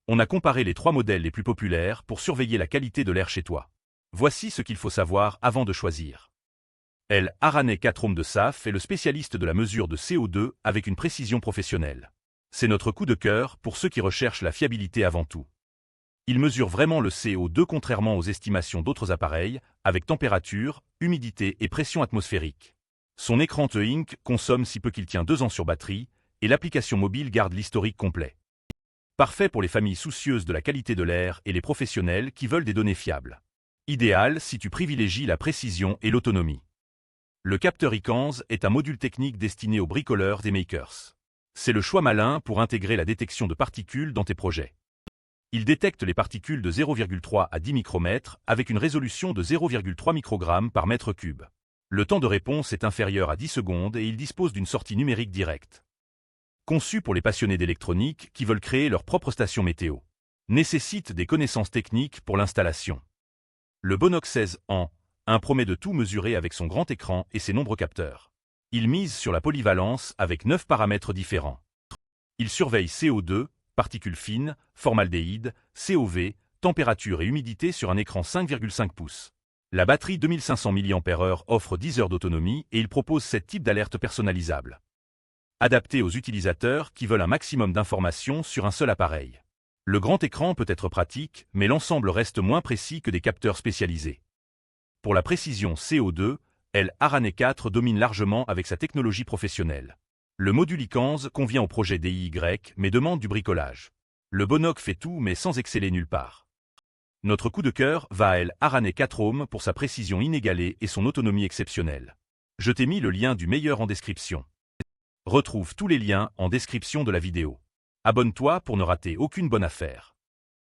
On a comparé les 3 modèles les plus populaires pour surveiller la qualité de l'air chez toi. Voici ce qu'il faut savoir avant de choisir. L. Araney 4 Home de SAF est le spécialiste de la mesure de CO2 avec une précision professionnelle. C'est notre coup de cœur pour ceux qui recherchent la fiabilité avant tout. Il mesure vraiment le CO2 contrairement aux estimations d'autres appareils, avec température, humidité et pression atmosphérique. Son écran E-Ink consomme si peu qu'il tient 2 ans sur batterie, et l'application mobile garde l'historique complet. Parfait pour les familles soucieuses de la qualité de l'air et les professionnels qui veulent des données fiables. Idéal si tu privilégies la précision et l'autonomie. Le capteur Icanz est un module technique destiné aux bricoleurs des makers. C'est le choix malin pour intégrer la détection de particules dans tes projets. Il détecte les particules de 0,3 à 10 micromètres avec une résolution de 0,3 microgrammes par mètre cube. Le temps de réponse est inférieur à 10 secondes et il dispose d'une sortie numérique directe. Conçu pour les passionnés d'électronique qui veulent créer leur propre station météo. Nécessite des connaissances techniques pour l'installation. Le Bonox 16 en 1 promet de tout mesurer avec son grand écran et ses nombreux capteurs. Il mise sur la polyvalence avec 9 paramètres différents. Il surveille CO2, particules fines, formaldéhyde, COV, température et humidité sur un écran 5,5 pouces. La batterie 2500 mAh offre 10 heures d'autonomie et il propose 7 types d'alertes personnalisables. Adapté aux utilisateurs qui veulent un maximum d'informations sur un seul appareil. Le grand écran peut être pratique, mais l'ensemble reste moins précis que des capteurs spécialisés. Pour la précision CO2, L. Araney 4 domine largement avec sa technologie professionnelle. Le module Icanz convient au projet DIY mais demande du bricolage. Le Bonox fait tout mais sans exceller nulle part. Notre coup de cœur va à L. Araney 4 Home pour sa précision inégalée et son autonomie exceptionnelle. Je t'ai mis le lien du meilleur en description. Retrouve tous les liens en description de la vidéo. Abonne-toi pour ne rater aucune bonne affaire.